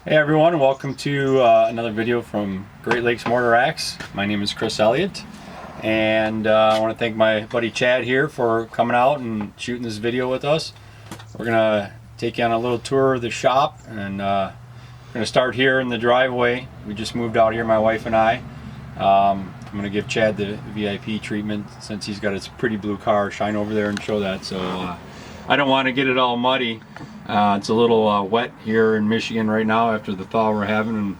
Hey everyone, welcome to another video from Great Lakes Mortar Racks. My name is Chris Elliott, and I want to thank my buddy Chad here for coming out and shooting this video with us. We're gonna take you on a little tour of the shop, and we're gonna start here in the driveway. We just moved out here, my wife and I. I'm gonna give Chad the VIP treatment since he's got his pretty blue car. Shine over there and show that. So I don't want to get it all muddy. It's a little wet here in Michigan right now after the thaw we're having and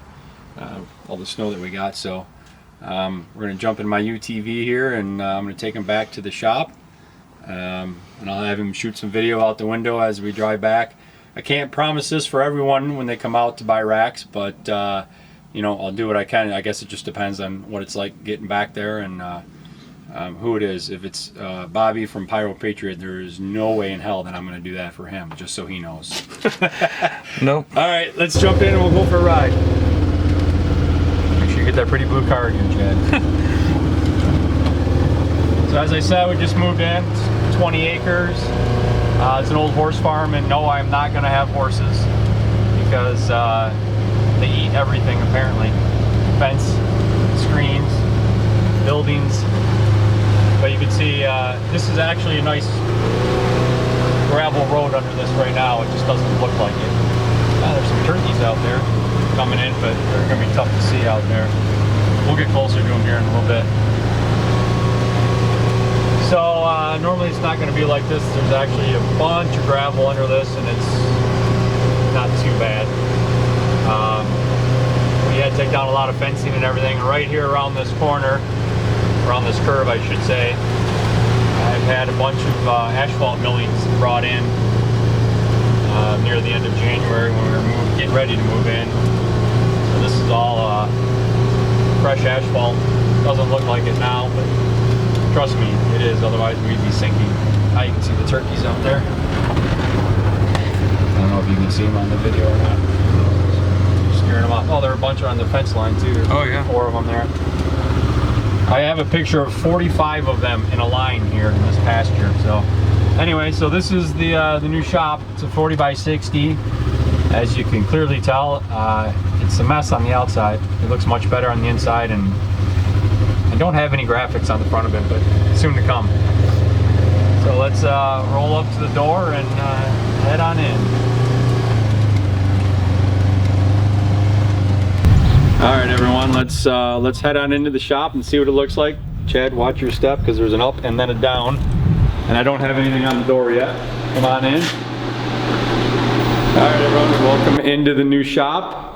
all the snow that we got. So we're going to jump in my UTV here, and I'm going to take him back to the shop, and I'll have him shoot some video out the window as we drive back. I can't promise this for everyone when they come out to buy racks, but you know, I'll do what I can. I guess it just depends on what it's like getting back there and who it is. If it's Bobby from Pyro Patriot, there is no way in hell that I'm going to do that for him, just so he knows. Nope. All right, let's jump in and we'll go for a ride. Make sure you get that pretty blue car again, Chad. So as I said, we just moved in. It's 20 acres. It's an old horse farm, and no, I'm not going to have horses because they eat everything apparently. Fence, screens, buildings. But you can see this is actually a nice gravel road under this right now. It just doesn't look like it. There's some turkeys out there coming in, but they're going to be tough to see out there. We'll get closer to them here in a little bit. So normally it's not going to be like this. There's actually a bunch of gravel under this, and it's not too bad. We had to take down a lot of fencing and everything. Right here around this corner, around this curve I should say, I've had a bunch of asphalt millings brought in near the end of January when we were getting ready to move in. So this is all fresh asphalt. Doesn't look like it now, but trust me, it is, otherwise we'd be sinking. Now you can see the turkeys out there. I don't know if you can see them on the video or not. Scaring them off. Oh, there are a bunch on the fence line too. Oh yeah. 4 of them there. I have a picture of 45 of them in a line here in this pasture. So anyway, so this is the new shop. It's a 40 by 60. As you can clearly tell, it's a mess on the outside. It looks much better on the inside, and I don't have any graphics on the front of it, but soon to come. So let's roll up to the door and head on in. All right, everyone, let's head on into the shop and see what it looks like. Chad, watch your step because there's an up and then a down, and I don't have anything on the door yet. Come on in. All right, everyone, welcome into the new shop.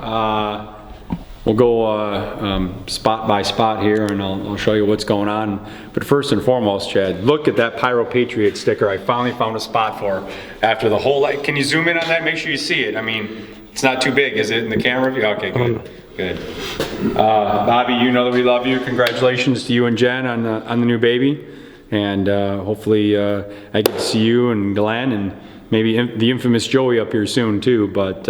We'll go spot by spot here, and I'll show you what's going on. But first and foremost, Chad, look at that Pyro Patriot sticker I finally found a spot for after the whole light. Can you zoom in on that? Make sure you see it. I mean, it's not too big, is it, in the camera view? Okay, good. Good. Bobby, you know that we love you. Congratulations to you and Jen on the new baby, and hopefully I get to see you and Glenn and maybe the infamous Joey up here soon too. But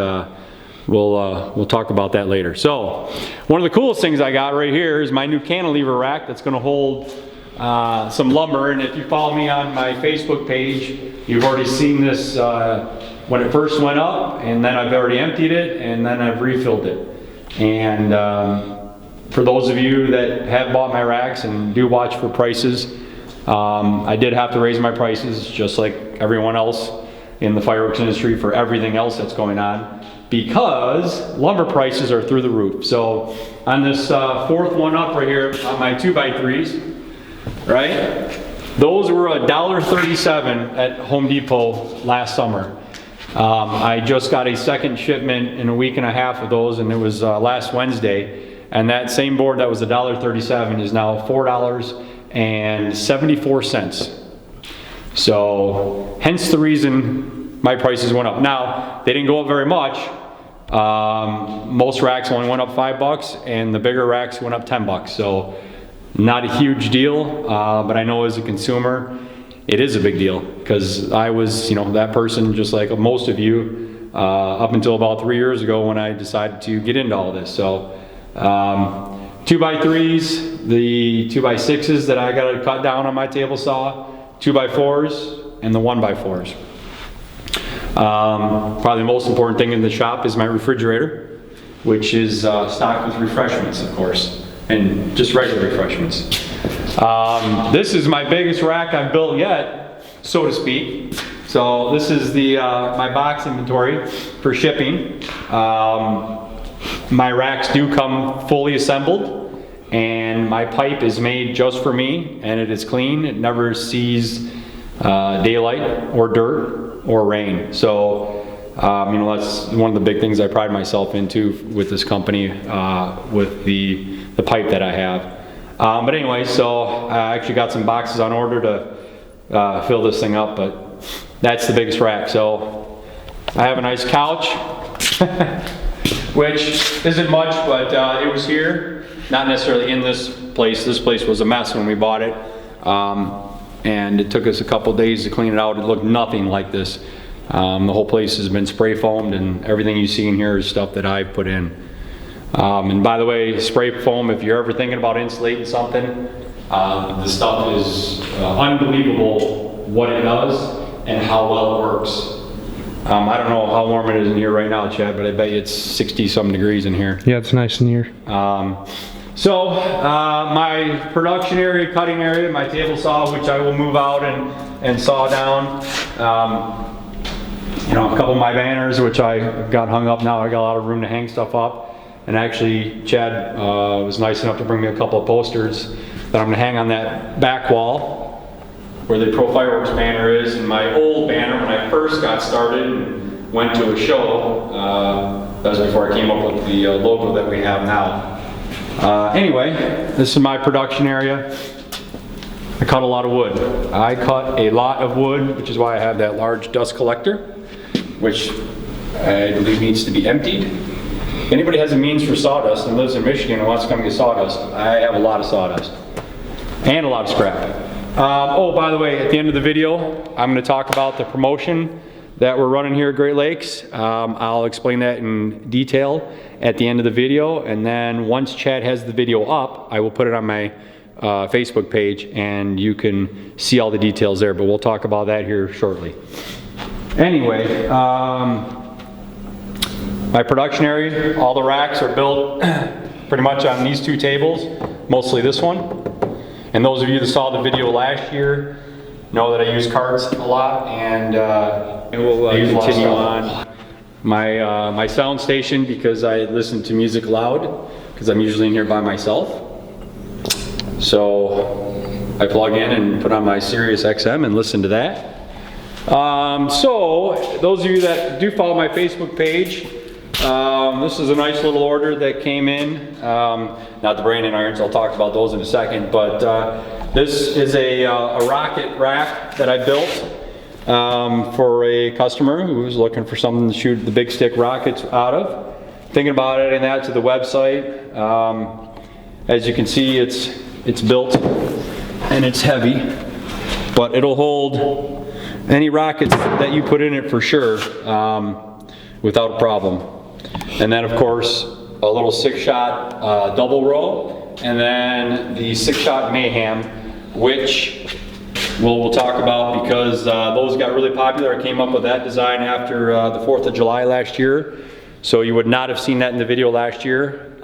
we'll talk about that later. So one of the coolest things I got right here is my new cantilever rack that's going to hold some lumber. And if you follow me on my Facebook page, you've already seen this when it first went up, and then I've already emptied it, and then I've refilled it. And for those of you that have bought my racks and do watch for prices, I did have to raise my prices just like everyone else in the fireworks industry for everything else that's going on, because lumber prices are through the roof. So on this fourth one up right here on my 2x3s, right, those were $1.37 at Home Depot last summer. I just got a second shipment in a week and a half of those, and it was last Wednesday, and that same board that was $1.37 is now $4.74. So hence the reason my prices went up. Now they didn't go up very much. Most racks only went up $5, and the bigger racks went up $10. So not a huge deal, but I know as a consumer it is a big deal, because I was, you know, that person just like most of you up until about 3 years ago when I decided to get into all this. So 2x3s, the 2x6s that I got to cut down on my table saw, 2x4s, and the 1x4s. Probably the most important thing in the shop is my refrigerator. which is stocked with refreshments, of course, and just regular refreshments. This is my biggest rack I've built yet, so to speak. So this is the my box inventory for shipping. My racks do come fully assembled, and my pipe is made just for me, and it is clean. It never sees daylight or dirt or rain. So you know, that's one of the big things I pride myself into with this company, with the pipe that I have. But anyway, so I actually got some boxes on order to fill this thing up, but that's the biggest rack. So I have a nice couch, which isn't much, but it was here, not necessarily in this place. This place was a mess when we bought it, and it took us a couple days to clean it out. It looked nothing like this. The whole place has been spray foamed, and everything you see in here is stuff that I put in. And by the way, spray foam, if you're ever thinking about insulating something, the stuff is unbelievable what it does and how well it works. I don't know how warm it is in here right now, Chad, but I bet you it's 60-some degrees in here. Yeah, it's nice in here. So my production area, cutting area, my table saw, which I will move out and saw down. You know, a couple of my banners, which I got hung up now. I got a lot of room to hang stuff up. And actually, Chad was nice enough to bring me a couple of posters that I'm gonna hang on that back wall where the Pro Fireworks banner is. And my old banner, when I first got started and went to a show, that was before I came up with the logo that we have now. Anyway, this is my production area. I cut a lot of wood. I cut a lot of wood, which is why I have that large dust collector, which I believe needs to be emptied. If anybody has a means for sawdust and lives in Michigan and wants to come get sawdust, I have a lot of sawdust and a lot of scrap. Oh, by the way, at the end of the video, I'm going to talk about the promotion that we're running here at Great Lakes. I'll explain that in detail at the end of the video, and then once Chad has the video up, I will put it on my Facebook page, and you can see all the details there, but we'll talk about that here shortly. Anyway, my production area, all the racks are built pretty much on these two tables, mostly this one. And those of you that saw the video last year know that I use carts a lot, and we'll continue on. My sound station, because I listen to music loud, because I'm usually in here by myself. So I plug in and put on my Sirius XM and listen to that. So those of you that do follow my Facebook page, this is a nice little order that came in. Not the branding irons, I'll talk about those in a second, but this is a rocket rack that I built for a customer who was looking for something to shoot the big stick rockets out of. Thinking about adding that to the website. As you can see, it's built and it's heavy, but it'll hold any rockets that you put in it for sure, without a problem. And then of course, a little 6-shot double row, and then the 6-shot Mayhem, which we'll talk about because those got really popular. I came up with that design after the 4th of July last year, so you would not have seen that in the video last year.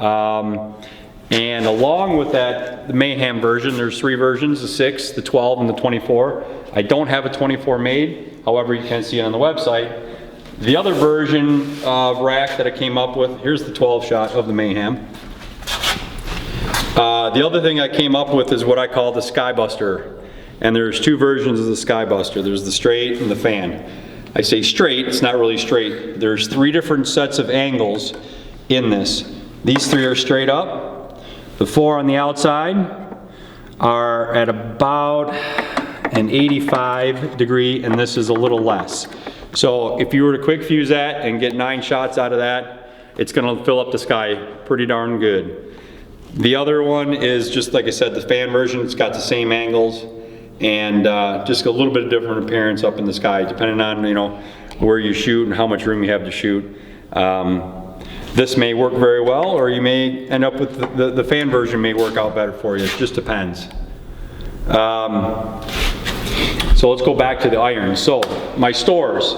And along with that, the Mayhem version, there's 3 versions, the 6, the 12, and the 24. I don't have a 24 made, however you can see it on the website. The other version of rack that I came up with, here's the 12-shot of the Mayhem. The other thing I came up with is what I call the Skybuster. And there's 2 versions of the Skybuster. There's the straight and the fan. I say straight, it's not really straight. There's 3 different sets of angles in this. These 3 are straight up. The 4 on the outside are at about an 85 degree, and this is a little less. So if you were to quick fuse that and get 9 shots out of that, it's gonna fill up the sky pretty darn good. The other one is just like I said, the fan version. It's got the same angles and just a little bit of different appearance up in the sky, depending on, you know, where you shoot and how much room you have to shoot. This may work very well, or you may end up with the fan version may work out better for you. It just depends. So let's go back to the irons. So my stores.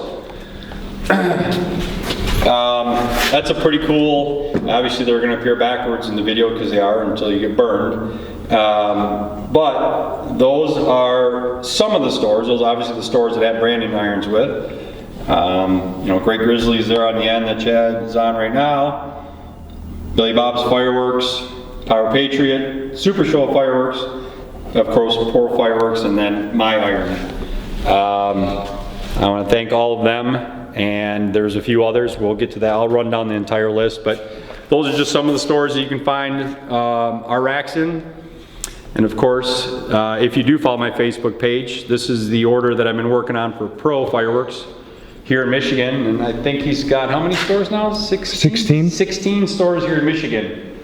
That's a pretty cool, obviously they're going to appear backwards in the video because they are until you get burned. But those are some of the stores. Those are obviously the stores that have branding irons with. You know, Great Grizzly's there on the end that Chad is on right now. Billy Bob's Fireworks, Pyro Patriot, Super Show Fireworks, of course Pour Fireworks, and then My Iron. I want to thank all of them, and there's a few others. We'll get to that. I'll run down the entire list, but those are just some of the stores that you can find our racks in. And of course, if you do follow my Facebook page, this is the order that I've been working on for Pro Fireworks here in Michigan. And I think he's got how many stores now? 16? 16 stores here in Michigan.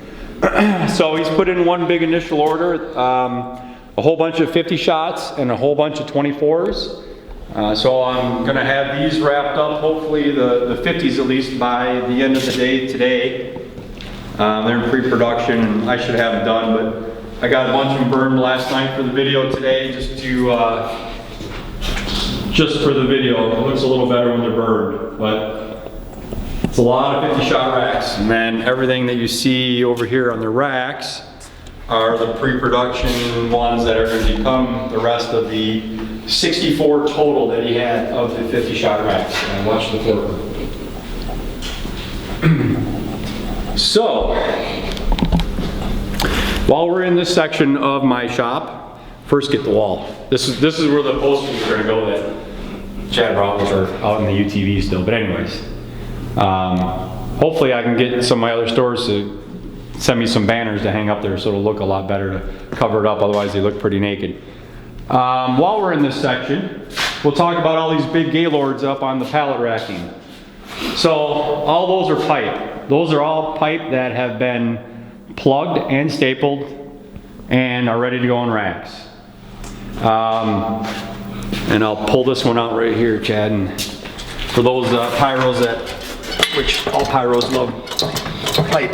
So he's put in one big initial order, a whole bunch of 50 shots and a whole bunch of 24s. So I'm gonna have these wrapped up, hopefully the 50s at least, by the end of the day today. They're in pre-production and I should have them done, but I got a bunch of them burned last night for the video today, just for the video. It looks a little better when they're burned, but it's a lot of 50 shot racks. And then everything that you see over here on the racks are the pre-production ones that are going to become the rest of the 64 total that he had of the 50 shot racks. And watch the flipper. So, while we're in this section of my shop, first get the wall. This is where the posters are going to go that Chad brought, which are out in the UTV still. But anyways, hopefully I can get some of my other stores to send me some banners to hang up there so it'll look a lot better to cover it up. Otherwise they look pretty naked. While we're in this section, we'll talk about all these big Gaylords up on the pallet racking. So all those are pipe. Those are all pipe that have been plugged and stapled and are ready to go in racks. And I'll pull this one out right here, Chad. And for those pyros which all pyros love pipe.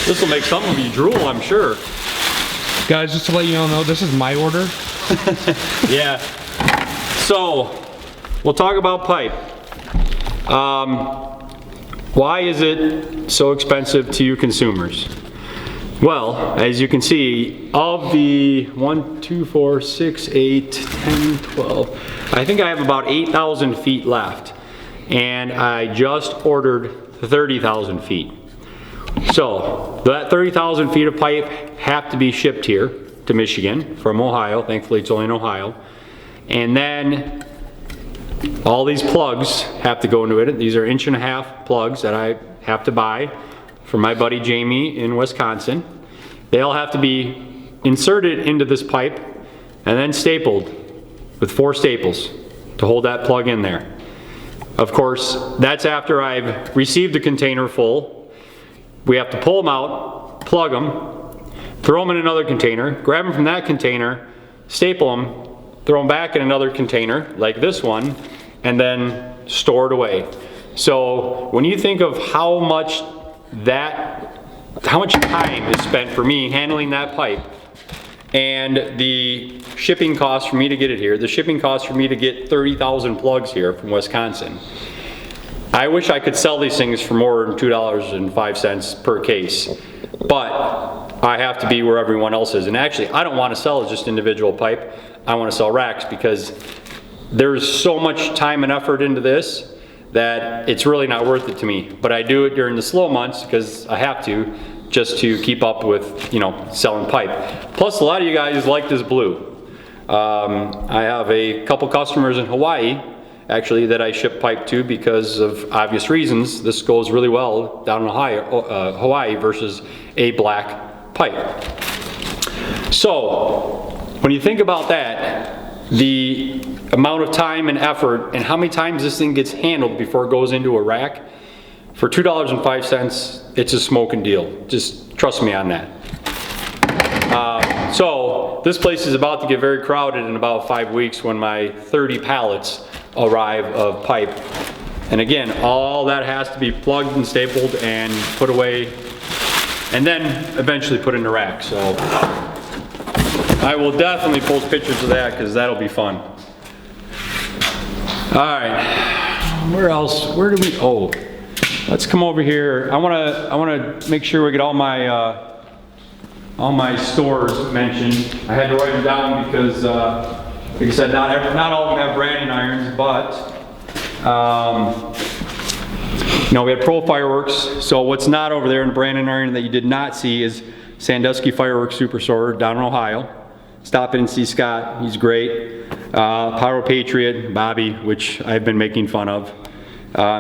This will make some of you drool, I'm sure. Guys, just to let you all know, this is my order. Yeah. So, we'll talk about pipe. Why is it so expensive to you consumers? Well, as you can see, of the 1, 2, 4, 6, 8, 10, 12, I think I have about 8,000 feet left. And I just ordered 30,000 feet. So, that 30,000 feet of pipe have to be shipped here to Michigan from Ohio. Thankfully, it's only in Ohio. And then all these plugs have to go into it. These are 1.5 inch plugs that I have to buy from my buddy Jamie in Wisconsin. They all have to be inserted into this pipe and then stapled with 4 staples to hold that plug in there. Of course, that's after I've received the container full. We have to pull them out, plug them, throw them in another container, grab them from that container, staple them, throw them back in another container like this one, and then store it away. So when you think of how much time is spent for me handling that pipe and the shipping cost for me to get it here, the shipping cost for me to get 30,000 plugs here from Wisconsin, I wish I could sell these things for more than $2.05 per case, but I have to be where everyone else is. And actually, I don't want to sell just individual pipe. I want to sell racks because there's so much time and effort into this that it's really not worth it to me. But I do it during the slow months because I have to, just to keep up with, you know, selling pipe. Plus, a lot of you guys like this blue. I have a couple customers in Hawaii actually that I ship pipe to because of obvious reasons. This goes really well down in Hawaii versus a black pipe. So when you think about that, the amount of time and effort and how many times this thing gets handled before it goes into a rack, for $2.05, it's a smoking deal. Just trust me on that. So this place is about to get very crowded in about 5 weeks when my 30 pallets arrive of pipe. And again, all that has to be plugged and stapled and put away and then eventually put in the rack. So I will definitely post pictures of that because that'll be fun. All right, where else? Where do we? Oh, let's come over here. I wanna make sure we get all my stores mentioned. I had to write them down because, like I said, not all of them have branding irons, but we had Pro Fireworks. So what's not over there in branding iron that you did not see is Sandusky Fireworks Superstore down in Ohio. Stop in and see Scott, he's great. Pyro Patriot, Bobby, which I've been making fun of.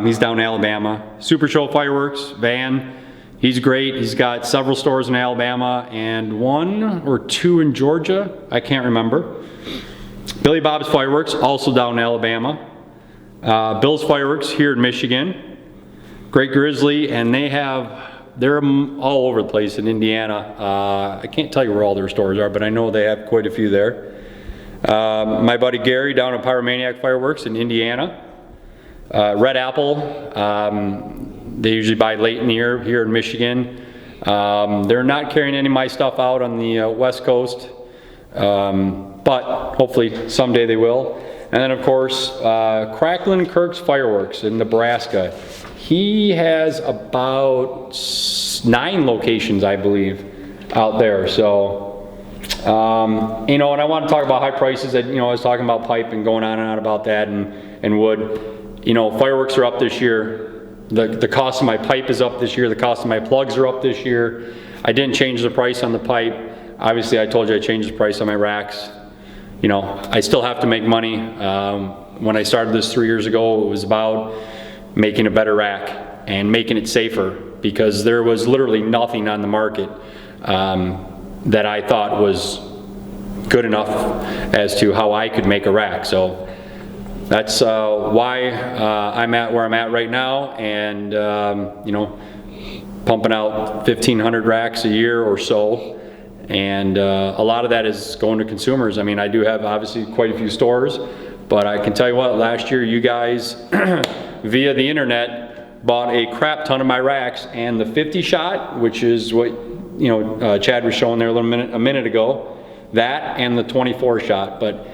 He's down in Alabama. Super Show Fireworks, Van, he's great. He's got several stores in Alabama and 1 or 2 in Georgia, I can't remember. Billy Bob's Fireworks, also down in Alabama. Bill's Fireworks here in Michigan. Great Grizzly, and they're all over the place in Indiana. I can't tell you where all their stores are, but I know they have quite a few there. My buddy Gary down at Pyromaniac Fireworks in Indiana. Red Apple, they usually buy late in the year here in Michigan. They're not carrying any of my stuff out on the West Coast, but hopefully someday they will. And then of course, Cracklin Kirk's Fireworks in Nebraska. He has about 9 locations, I believe, out there. So, and I want to talk about high prices. I was talking about pipe and going on and on about that and wood. Fireworks are up this year. The cost of my pipe is up this year. The cost of my plugs are up this year. I didn't change the price on the pipe. Obviously, I told you I changed the price on my racks. I still have to make money. When I started this 3 years ago, it was about making a better rack and making it safer because there was literally nothing on the market that I thought was good enough as to how I could make a rack. So that's why I'm at where I'm at right now, and pumping out 1,500 racks a year or so, and a lot of that is going to consumers. I mean, I do have obviously quite a few stores, but I can tell you what, last year you guys via the internet bought a crap ton of my racks, and the 50 shot, which is what Chad was showing there a minute ago, that and the 24 shot. But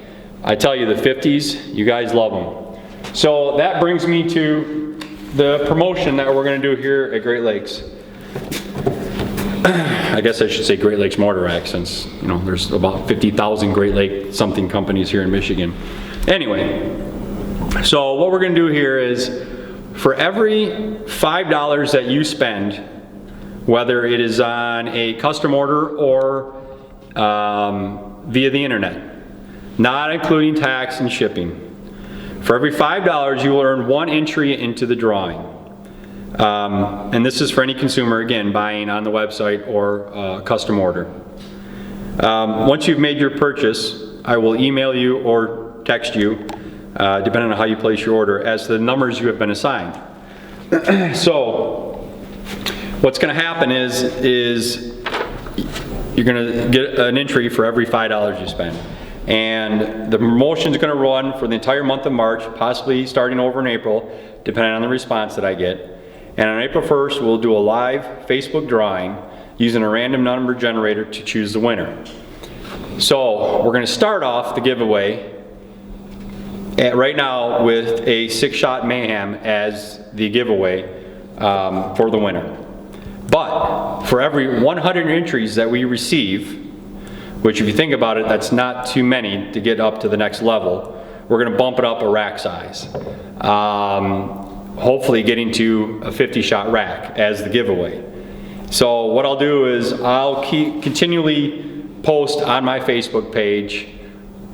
I tell you, the 50s, you guys love them. So that brings me to the promotion that we're going to do here at Great Lakes. I guess I should say Great Lakes Mortar Racks, since there's about 50,000 Great Lake something companies here in Michigan. Anyway, so what we're going to do here is, for every $5 that you spend, whether it is on a custom order or via the internet, not including tax and shipping, for every $5 you will earn 1 entry into the drawing. And this is for any consumer, again, buying on the website or custom order. Once you've made your purchase, I will email you or text you, depending on how you place your order, as to the numbers you have been assigned. So what's going to happen is you're going to get an entry for every $5 you spend. And the promotion is going to run for the entire month of March, possibly starting over in April, depending on the response that I get. And on April 1st, we'll do a live Facebook drawing using a random number generator to choose the winner. So we're going to start off the giveaway right now with a 6-shot Mayhem as the giveaway for the winner. But for every 100 entries that we receive, which if you think about it, that's not too many to get up to the next level, we're going to bump it up a rack size. Hopefully getting to a 50-shot rack as the giveaway. So what I'll do is I'll continually post on my Facebook page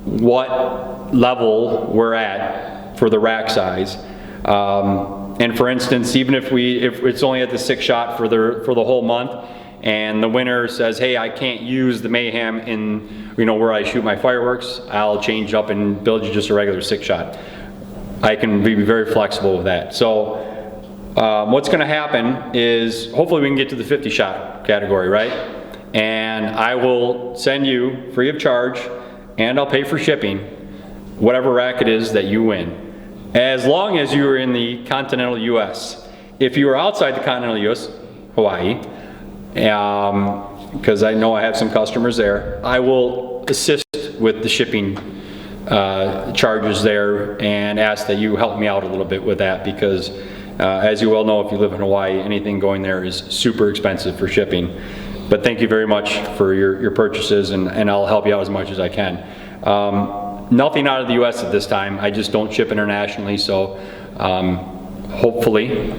what level we're at for the rack size. And for instance, even if it's only at the 6-shot for the whole month, and the winner says, hey, I can't use the Mayhem in where I shoot my fireworks, I'll change up and build you just a regular 6-shot. I can be very flexible with that. So what's going to happen is hopefully we can get to the 50-shot category, right? And I will send you free of charge, and I'll pay for shipping whatever rack it is that you win, as long as you are in the continental US. If you are outside the continental US, Hawaii, because I know I have some customers there. I will assist with the shipping charges there and ask that you help me out a little bit with that, because as you well know, if you live in Hawaii, anything going there is super expensive for shipping. But thank you very much for your purchases, and I'll help you out as much as I can. Nothing out of the US at this time. I just don't ship internationally, so hopefully,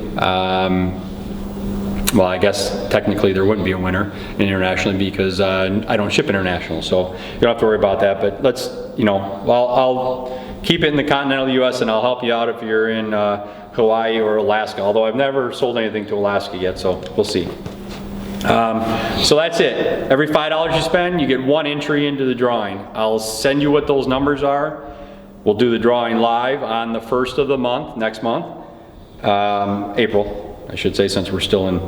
well, I guess technically there wouldn't be a winner internationally because I don't ship international, so you don't have to worry about that. But let's, you know, I'll keep it in the continental US, and I'll help you out if you're in Hawaii or Alaska, although I've never sold anything to Alaska yet, so we'll see. So that's it. Every $5 you spend, you get 1 entry into the drawing. I'll send you what those numbers are. We'll do the drawing live on the 1st of the month, next month, April, I should say, since we're still in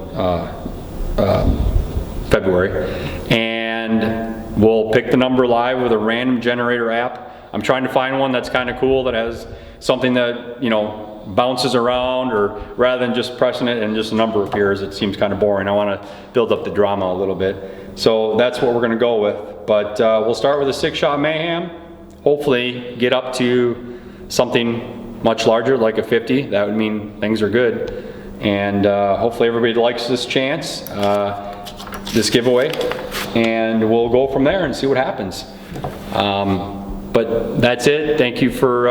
February. And we'll pick the number live with a random generator app. I'm trying to find one that's kind of cool, that has something that, you know, bounces around, or rather than just pressing it and just a number appears, it seems kind of boring. I want to build up the drama a little bit. So that's what we're going to go with. But we'll start with a 6-shot Mayhem. Hopefully get up to something much larger, like a 50. That would mean things are good. And hopefully everybody likes this chance, this giveaway. And we'll go from there and see what happens. But that's it. Thank you for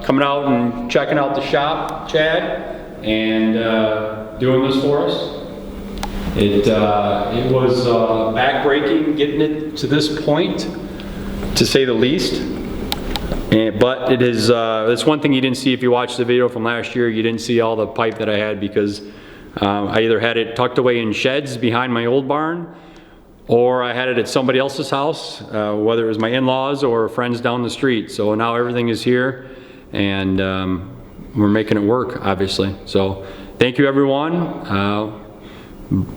coming out and checking out the shop, Chad, and doing this for us. It was backbreaking getting it to this point, to say the least. But it is, that's one thing you didn't see if you watched the video from last year. You didn't see all the pipe that I had, because I either had it tucked away in sheds behind my old barn, or I had it at somebody else's house, whether it was my in-laws or friends down the street. So now everything is here, and we're making it work, obviously. So thank you, everyone.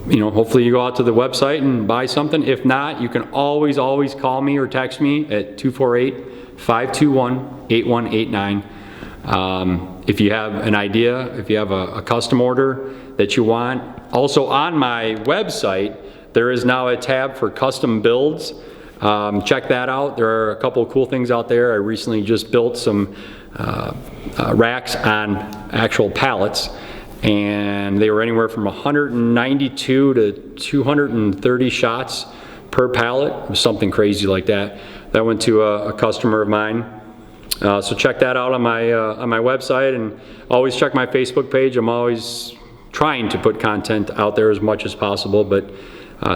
You know, hopefully you go out to the website and buy something. If not, you can always call me or text me at 248-521-8189. If you have an idea, if you have a custom order that you want. Also on my website, there is now a tab for custom builds. Check that out. There are a couple of cool things out there. I recently just built some racks on actual pallets, and they were anywhere from 192 to 230 shots per pallet. It was something crazy like that. That went to a customer of mine. So check that out on my website, and always check my Facebook page. I'm always trying to put content out there as much as possible, but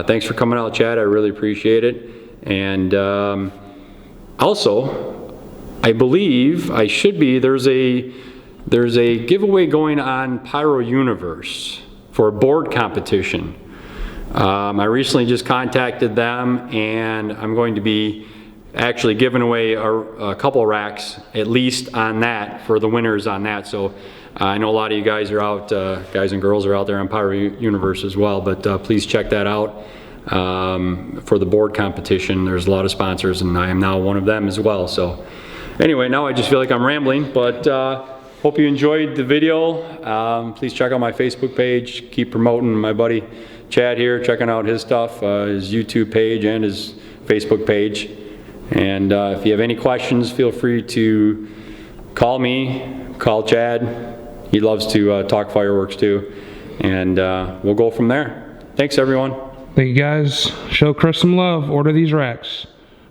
thanks for coming out, Chad. I really appreciate it. And also, I believe there's a giveaway going on Pyro Uverse for a board competition. I recently just contacted them, and I'm going to be actually giving away a couple racks, at least on that, for the winners on that. So I know a lot of you guys are out, guys and girls are out there on Pyro Uverse as well, but please check that out for the board competition. There's a lot of sponsors, and I am now one of them as well. So anyway, now I just feel like I'm rambling, but hope you enjoyed the video. Please check out my Facebook page. Keep promoting my buddy Chad here, checking out his stuff, his YouTube page and his Facebook page. And if you have any questions, feel free to call me, call Chad. He loves to talk fireworks too. And we'll go from there. Thanks, everyone. Thank you, guys. Show Chris some love. Order these racks.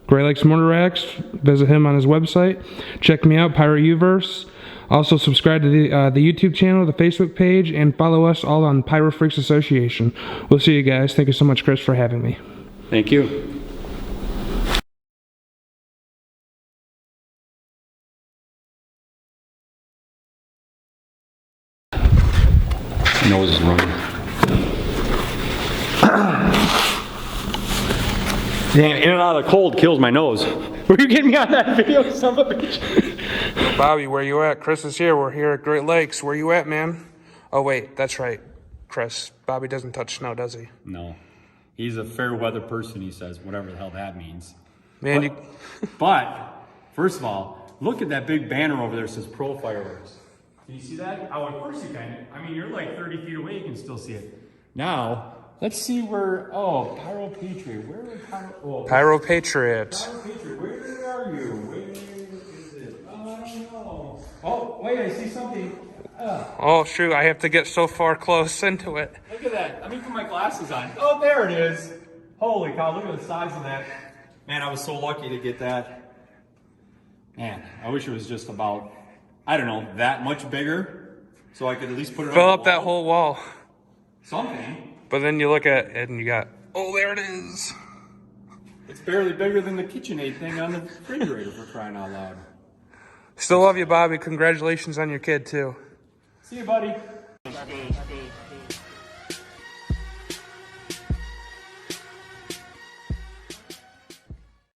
Great Lakes Mortar Racks. Visit him on his website. Check me out, Pyro Uverse. Also subscribe to the YouTube channel, the Facebook page, and follow us all on Pyro Freaks Association. We'll see you guys. Thank you so much, Chris, for having me. Thank you. My nose is running. Dang, in and out of the cold kills my nose. Were you getting me on that video, son of a bitch? Bobby, where you at? Chris is here. We're here at Great Lakes. Where you at, man? Oh, wait, that's right, Chris. Bobby doesn't touch snow, does he? No. He's a fair weather person, he says, whatever the hell that means. Man, but first of all, look at that big banner over there that says Pro Fireworks. Can you see that? Oh, of course you can. I mean, you're like 30 feet away, you can still see it. Now, Let's see where, oh, Pyro Patriot. Where is Pyro? Oh, Pyro Patriot. Pyro Patriot, where are you? Where is it? Oh, I don't know. Oh, wait, I see something. Oh shoot, I have to get so far close into it. Look at that. Let me put my glasses on. Oh, there it is. Holy cow, look at the size of that. Man, I was so lucky to get that. Man, I wish it was just about, I don't know, that much bigger. So I could at least put it Fill on up the that wall. whole wall. Something. But then you look at it and you got, oh, there it is. It's barely bigger than the KitchenAid thing on the refrigerator, for crying out loud. Still love you, Bobby. Congratulations on your kid, too. See you, buddy.